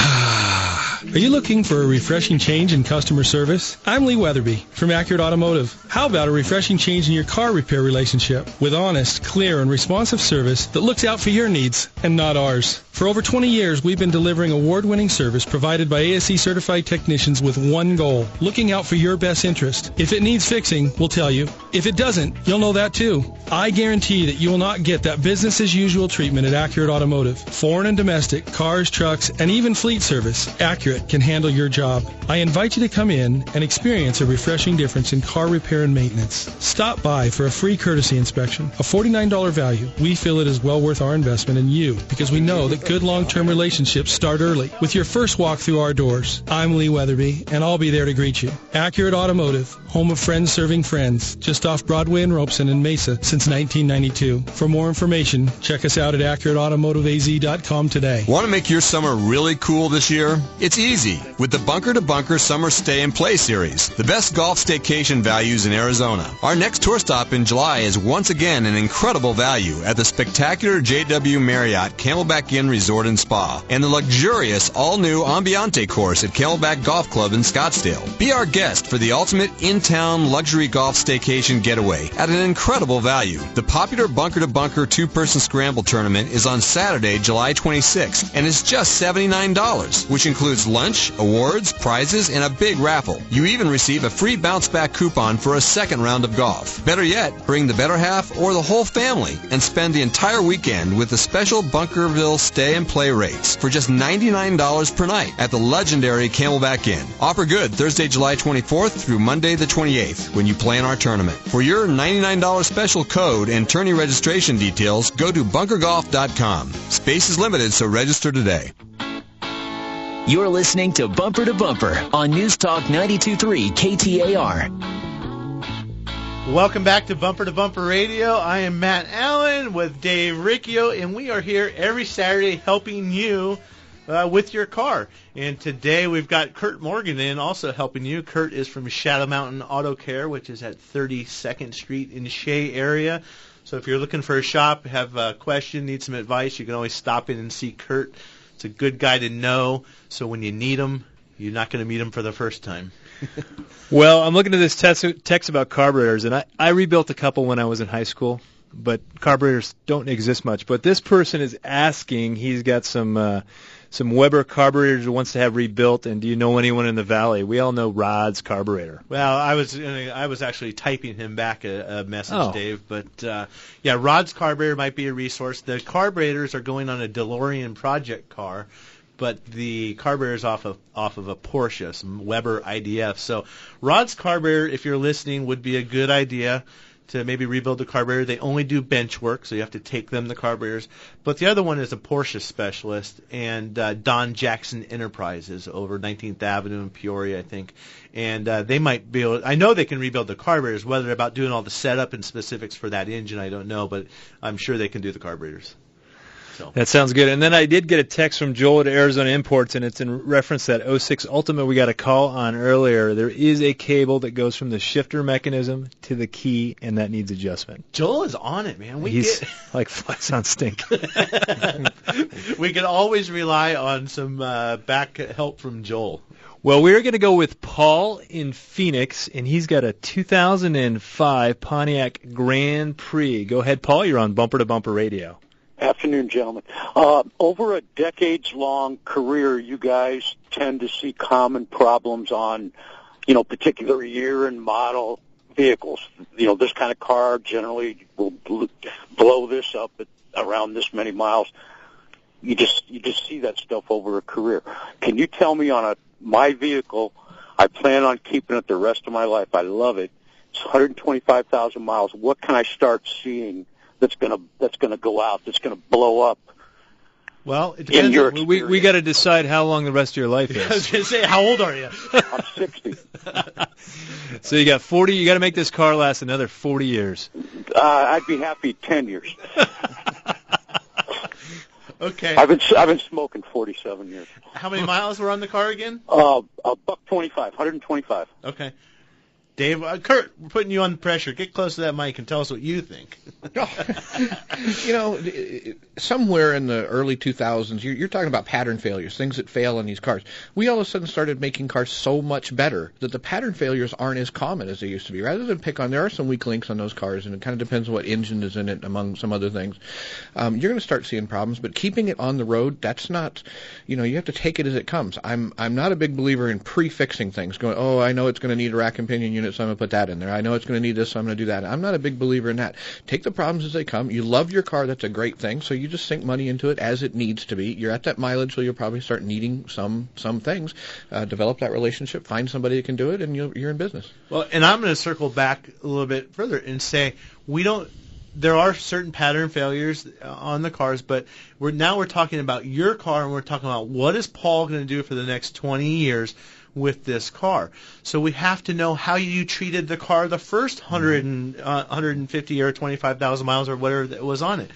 Are you looking for a refreshing change in customer service? I'm Lee Weatherby from Accurate Automotive. How about a refreshing change in your car repair relationship with honest, clear, and responsive service that looks out for your needs and not ours? For over 20 years, we've been delivering award-winning service provided by ASE-certified technicians with one goal, looking out for your best interest. If it needs fixing, we'll tell you. If it doesn't, you'll know that too. I guarantee that you will not get that business-as-usual treatment at Accurate Automotive. Foreign and domestic, cars, trucks, and even fleet service, Accurate can handle your job. I invite you to come in and experience a refreshing difference in car repair and maintenance. Stop by for a free courtesy inspection, a $49 value. We feel it is well worth our investment in you because we know that good long-term relationships start early with your first walk through our doors. I'm Lee Weatherby, and I'll be there to greet you. Accurate Automotive, home of friends serving friends, just off Broadway and Robeson in Mesa since 1992. For more information, check us out at AccurateAutomotiveAZ.com today. Want to make your summer really cool this year? It's easy with the Bunker to Bunker Summer Stay and Play Series, the best golf staycation values in Arizona. Our next tour stop in July is once again an incredible value at the spectacular JW Marriott Camelback Inn Resort and Spa and the luxurious all-new Ambiente course at Camelback Golf Club in Scottsdale. Be our guest for the ultimate in-town luxury golf staycation getaway at an incredible value. The popular Bunker to Bunker two-person scramble tournament is on Saturday, July 26th, and is just $79, which includes lunch, awards, prizes, and a big raffle. You even receive a free bounce-back coupon for a second round of golf. Better yet, bring the better half or the whole family and spend the entire weekend with the special Bunkerville Stay and Play rates for just $99 per night at the legendary Camelback Inn. Offer good Thursday, July 24th through Monday the 28th when you play in our tournament. For your $99 special code and tourney registration details, go to bunkergolf.com. Space is limited, so register today. You're listening to Bumper on News Talk 92.3 KTAR. Welcome back to Bumper Radio. I am Matt Allen with Dave Riccio, and we are here every Saturday helping you with your car. And today we've got Kurt Morgan in also helping you. Kurt is from Shadow Mountain Auto Care, which is at 32nd Street in the Shea area. So if you're looking for a shop, have a question, need some advice, you can always stop in and see Kurt. It's a good guy to know, so when you need him, you're not going to meet him for the first time. Well, I'm looking at this text about carburetors, and I rebuilt a couple when I was in high school, but carburetors don't exist much. But this person is asking, he's got some Weber carburetors he wants to have rebuilt, and do you know anyone in the valley? We all know Rod's carburetor. Well, I was actually typing him back a message, Dave. But yeah, Rod's carburetor might be a resource. The carburetors are going on a DeLorean project car, but the carburetor is off of a Porsche, some Weber IDF. So Rod's carburetor, if you're listening, would be a good idea to maybe rebuild the carburetor. They only do bench work, so you have to take them the carburetors. But the other one is a Porsche specialist, and Don Jackson Enterprises over 19th Avenue in Peoria, I think. And they might be able, I know they can rebuild the carburetors. Whether they're about doing all the setup and specifics for that engine, I don't know, but I'm sure they can do the carburetors. So. That sounds good. And then I did get a text from Joel at Arizona Imports, and it's in reference to that 06 Altima we got a call on earlier. There is a cable that goes from the shifter mechanism to the key, and that needs adjustment. Joel is on it, man. He's like flies on stink. We can always rely on some back help from Joel. Well, we're going to go with Paul in Phoenix, and he's got a 2005 Pontiac Grand Prix. Go ahead, Paul. You're on Bumper to Bumper Radio. Afternoon, gentlemen. Over a decades-long career, you guys tend to see common problems on, particular year and model vehicles. This kind of car generally will blow this up at around this many miles. You just see that stuff over a career. Can you tell me on my vehicle, I plan on keeping it the rest of my life. I love it. It's 125,000 miles. What can I start seeing that's gonna go out, that's gonna blow up Well, it in your depends. We got to decide how long the rest of your life is. I was going to say, how old are you? I'm 60. So you got 40. You got to make this car last another 40 years. I'd be happy 10 years. Okay. I've been smoking 47 years. How many miles were on the car again? $125, 125. Okay. Dave, Kurt, we're putting you on pressure. Get close to that mic and tell us what you think. You know, somewhere in the early 2000s, you're talking about pattern failures, things that fail in these cars. We all of a sudden started making cars so much better that the pattern failures aren't as common as they used to be. Rather than pick on, there are some weak links on those cars, and it kind of depends on what engine is in it, among some other things. You're going to start seeing problems, but keeping it on the road, that's not, you have to take it as it comes. I'm not a big believer in pre-fixing things, going, oh, I know it's going to need a rack and pinion unit, so I'm going to put that in there. I know it's going to need this, so I'm going to do that. I'm not a big believer in that. Take the problems as they come. You love your car, that's a great thing, so you just sink money into it as it needs to be. You're at that mileage, so you'll probably start needing some things. Develop that relationship, find somebody that can do it, and you're in business. Well, and I'm going to circle back a little bit further and say there are certain pattern failures on the cars, but we're talking about your car, and we're talking about what is Paul going to do for the next 20 years with this car. So we have to know how you treated the car the first 150 or 25,000 miles or whatever that was on it.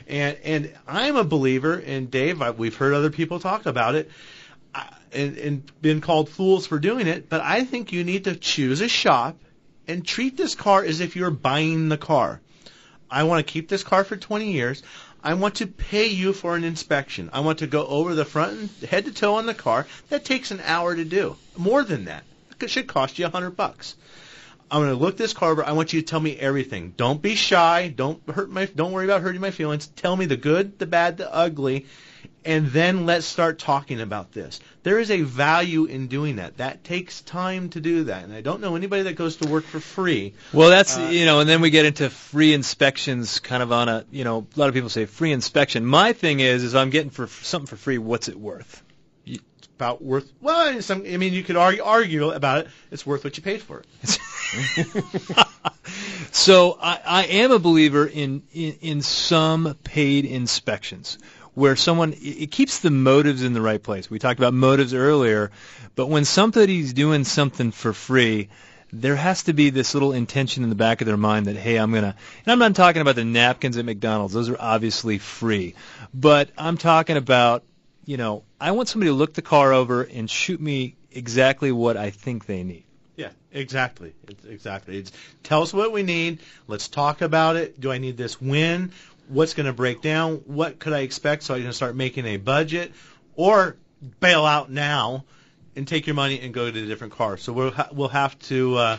And I'm a believer, and Dave, we've heard other people talk about it, and been called fools for doing it, but I think you need to choose a shop and treat this car as if you're buying the car. I want to keep this car for 20 years. I want to pay you for an inspection. I want to go over the front and head to toe on the car. That takes an hour to do. More than that. It should cost you $100. I'm going to look this car over. I want you to tell me everything. Don't be shy. Don't worry about hurting my feelings. Tell me the good, the bad, the ugly, and then let's start talking about this. There is a value in doing that. That takes time to do that, and I don't know anybody that goes to work for free. Well, that's, and then we get into free inspections kind of on a, a lot of people say free inspection. My thing is I'm getting for something for free, what's it worth? It's about worth, well, you could argue about it. It's worth what you paid for it. So I am a believer in some paid inspections, where it keeps the motives in the right place. We talked about motives earlier, but when somebody's doing something for free, there has to be this little intention in the back of their mind that, hey, and I'm not talking about the napkins at McDonald's. Those are obviously free. But I'm talking about, I want somebody to look the car over and shoot me exactly what I think they need. Yeah, exactly. It's tell us what we need. Let's talk about it. Do I need this when? What's going to break down? What could I expect so I can start making a budget? Or bail out now and take your money and go to a different car. So we'll have to,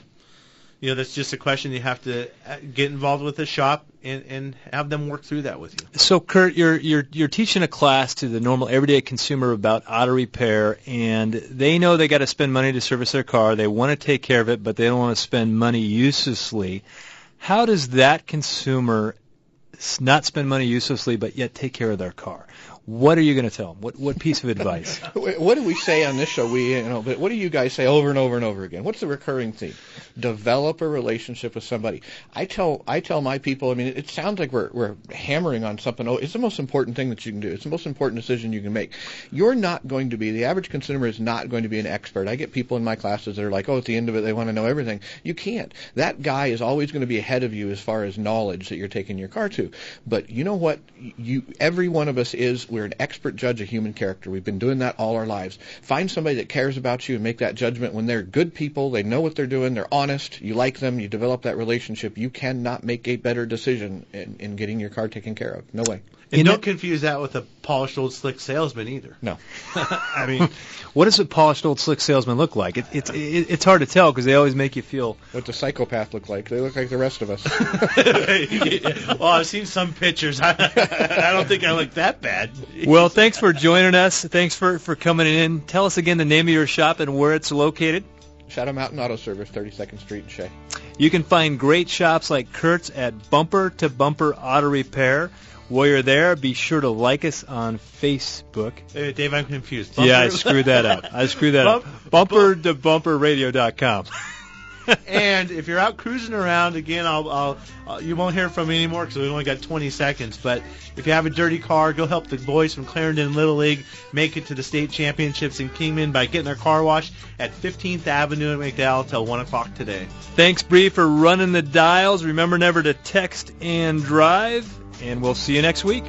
that's just a question. You have to get involved with the shop and have them work through that with you. So, Kurt, you're teaching a class to the normal everyday consumer about auto repair, and they know they got to spend money to service their car. They want to take care of it, but they don't want to spend money uselessly. How does that consumer not spend money uselessly, but yet take care of their car? What are you going to tell them? What piece of advice? What do we say on this show? But what do you guys say over and over and over again? What's the recurring theme? Develop a relationship with somebody. I tell my people. It sounds like we're hammering on something. Oh, it's the most important thing that you can do. It's the most important decision you can make. You're not going to be, the average consumer is not going to be an expert. I get people in my classes that are like, at the end of it, they want to know everything. You can't. That guy is always going to be ahead of you as far as knowledge that you're taking your car to. But you know what? Every one of us we're an expert judge of human character. We've been doing that all our lives. Find somebody that cares about you and make that judgment when they're good people, they know what they're doing, they're honest, you like them, you develop that relationship. You cannot make a better decision in getting your car taken care of. No way. And don't confuse that with a polished old slick salesman either. No. What does a polished old slick salesman look like? It's hard to tell because they always make you feel. What does a psychopath look like? They look like the rest of us. Well, I've seen some pictures. I don't think I look that bad. Well, thanks for joining us. Thanks for coming in. Tell us again the name of your shop and where it's located. Shadow Mountain Auto Service, 32nd Street in Shea. You can find great shops like Kurt's at Bumper to Bumper Auto Repair. While you're there, be sure to like us on Facebook. Hey, Dave, I'm confused. Yeah, I screwed that up. Bumper to BumperRadio.com. And if you're out cruising around, again, you won't hear from me anymore because we've only got 20 seconds. But if you have a dirty car, go help the boys from Clarendon Little League make it to the state championships in Kingman by getting their car washed at 15th Avenue in McDowell till 1 o'clock today. Thanks, Bree, for running the dials. Remember never to text and drive, and we'll see you next week.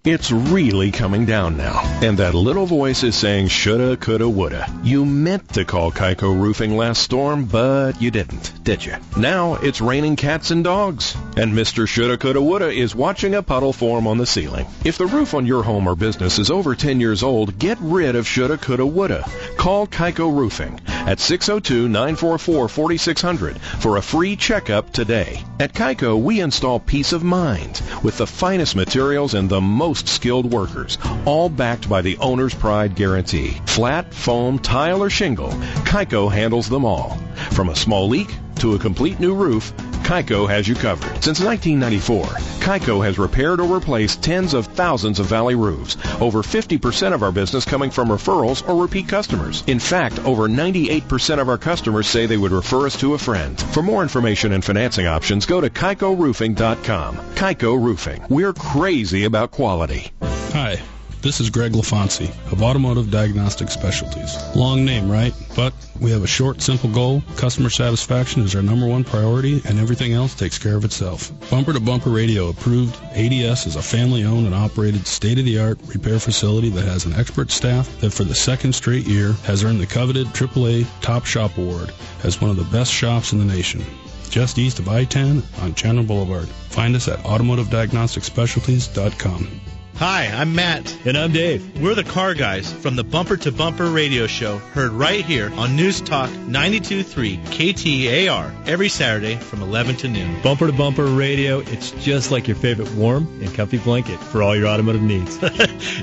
It's really coming down now, and that little voice is saying shoulda, coulda, woulda. You meant to call Kaiko Roofing last storm, but you didn't, did you? Now it's raining cats and dogs, and Mr. Shoulda, coulda, woulda is watching a puddle form on the ceiling. If the roof on your home or business is over 10 years old, get rid of shoulda, coulda, woulda. Call Kaiko Roofing at 602-944-4600 for a free checkup today. At Kaiko, we install peace of mind with the finest materials and the most skilled workers, all backed by the owner's pride guarantee. Flat, foam, tile, or shingle, Kaiko handles them all. From a small leak to a complete new roof, Kaiko has you covered. Since 1994, Kaiko has repaired or replaced tens of thousands of valley roofs. Over 50% of our business coming from referrals or repeat customers. In fact, over 98% of our customers say they would refer us to a friend. For more information and financing options, go to KaikoRoofing.com. Kaiko Roofing. We're crazy about quality. Hi. This is Greg LaFonsi of Automotive Diagnostic Specialties. Long name, right? But we have a short, simple goal. Customer satisfaction is our number one priority, and everything else takes care of itself. Bumper to Bumper Radio approved. ADS is a family-owned and operated state-of-the-art repair facility that has an expert staff that for the second straight year has earned the coveted AAA Top Shop Award as one of the best shops in the nation. Just east of I-10 on Chandler Boulevard. Find us at automotiveddiagnosticspecialties.com. Hi, I'm Matt. And I'm Dave. We're the car guys from the Bumper to Bumper radio show, heard right here on News Talk 92.3 KTAR every Saturday from 11 to noon. Bumper to Bumper Radio, it's just like your favorite warm and comfy blanket for all your automotive needs.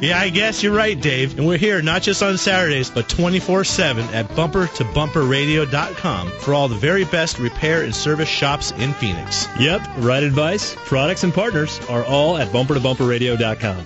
Yeah, I guess you're right, Dave. And we're here not just on Saturdays, but 24/7 at bumpertobumperradio.com for all the very best repair and service shops in Phoenix. Yep, right advice, products, and partners are all at bumpertobumperradio.com.